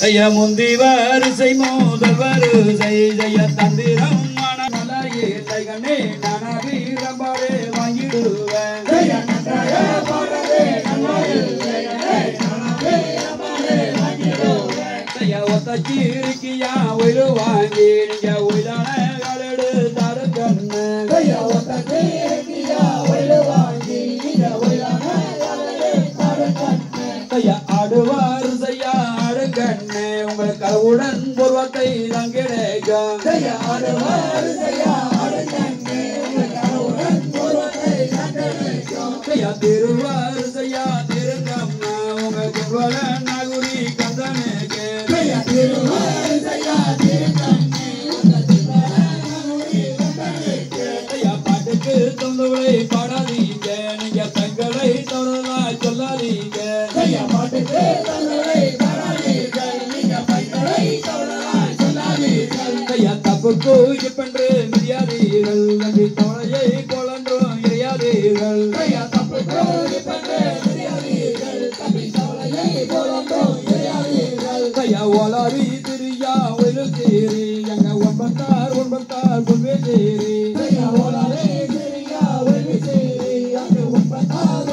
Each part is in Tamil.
ஐயா முந்தி வரிசை முதல் வரிசை ஜெய தந்திரம் மனமலையே தைகனே நானா வீரம்பாரே வாங்கிடுவேன் ஐயா ஒத்த சீரிக்கியா ஒயிலு வாங்கி நீங்க ஒயிலான காலடு தர கண்ணு ஐயா ஒத்த சீரிக்கியா ஒயிலு வாங்கி நீங்க ஒயிலான காலடு தர கண்ணு ஐயா ஆடுவார் செய்யா ஆடுகண்ணே உங்கள் கவுடன் பூர்வத்தை தான் கிடைக்கும் ஐயா ஆடுவார் செய்யா ஆடுகண்ணே உங்கள் கவுடன் பூர்வத்தை தான் கிடைக்கும் ஐயா திருவார் செய்யா திருங்கம்மா உங்கள் கும்பல நகுரி கந்தனுக்கு ஐயா திருவார் செய்யா திருங்கண்ணே உங்கள் கும்பல நகுரி கந்தனுக்கு ஐயா பாட்டுக்கு தொந்தவளை பாடாதீங்க நீங்க தங்களை தொடரா சொல்லாதீங்க ஐயா பாட்டுக்கு தொந்தவளை பாடாதீங்க நீங்க தங்களை தொடரா சொல்லாதீங்க ஐயா தப்புக்கு இப்பென்று மிதியாதீர்கள் நம்பி தோழையை கொலன்றும் எறியாதீர்கள் ஐயா தப்புக்கு இப்பென்று மிதியாதீர்கள் நம்பி தோழையை கொலன்றும் எறியாதீர்கள் ஐயா ஓலாரி திரியா ஒயிலு தேரி எங்க ஒன்பத்தார் பொன்வே தேரி ஐயா ஓலாரி திரியா ஒயிலு தேரி எங்க ஒன்பத்தார்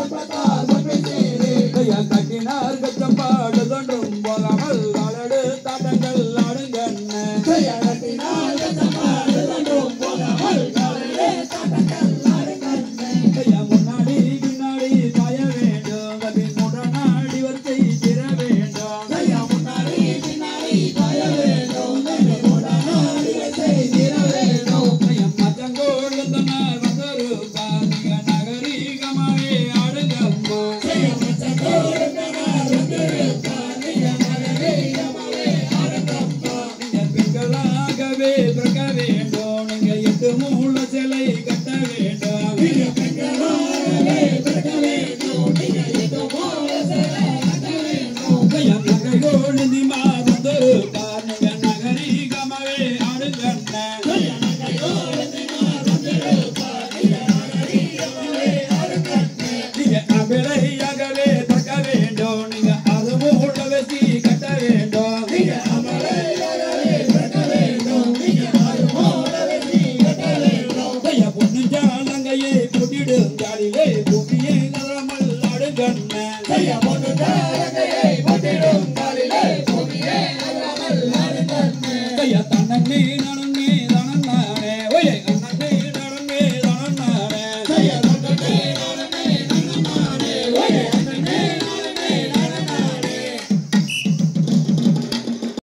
பொன்வே தேரி ஐயா கட்டினார் கச்சப்பாடு தொன்றும் போகாமல் ஆளடு தாட்டங்கள் ஆடுங்கண்ண ஐயா கட்டினார் கச்சப்பாடு தொன்றும் போகாமல் ஆளடு தாட்டங்கள் ஆடுங்கண்ண ஐயா முன்னாடி பின்னாடி சாய வேண்டும் கட்டி முன்னாடி வரிசை திர வேண்டும் ஐயா முன்னாடி பின்னாடி சாய வேண்டும் கட்டி முன்னாடி வரிசை திர வேண்டும் ஐயா மச்சங்கோடு தன்னார் வந்தரு பாதிக நகரிகமாவே ஆடுங்கம்மா ஐயா மச்சங்கோடு தன்னார் வந்தரு பாதிக நகரிகமாவே ஆடுங்கம்மா நீங்க பெண்களாகவே பிறக்க வேண்டும் நீங்க எட்டு மூல சிலை கட்ட வேண்டும் நீங்க பெண்களாகவே பிறக்க வேண்டும் நீங்க எட்டு மூல சிலை கட்ட வேண்டும் ஐயா நகையோடு நிமா வந்தரு பாதிக நகரிகமாவே ஆடுங்கண்ண ஐயா நகையோடு நிமா வந்தரு பாதிக நகரிகமாவே ஆடுங்கண்ண நீங்க அபிலையாகவே பிறக்க வேண்டும் நீங்க அது மூல வெசி கட்ட வேண்டும் நீங்க அபிலையாகவே பிறக்க வேண்டும் நீங்க அது மூல வெசி கட்ட வேண்டும் ஐயா பொண்ணு ஜாலங்கையே புட்டிடும் ஜாலிலே பூமியே நரமல் ஆடுங்கண்ண ஐயா பொண்ணு ஜாலங்கையே புட்டிடும்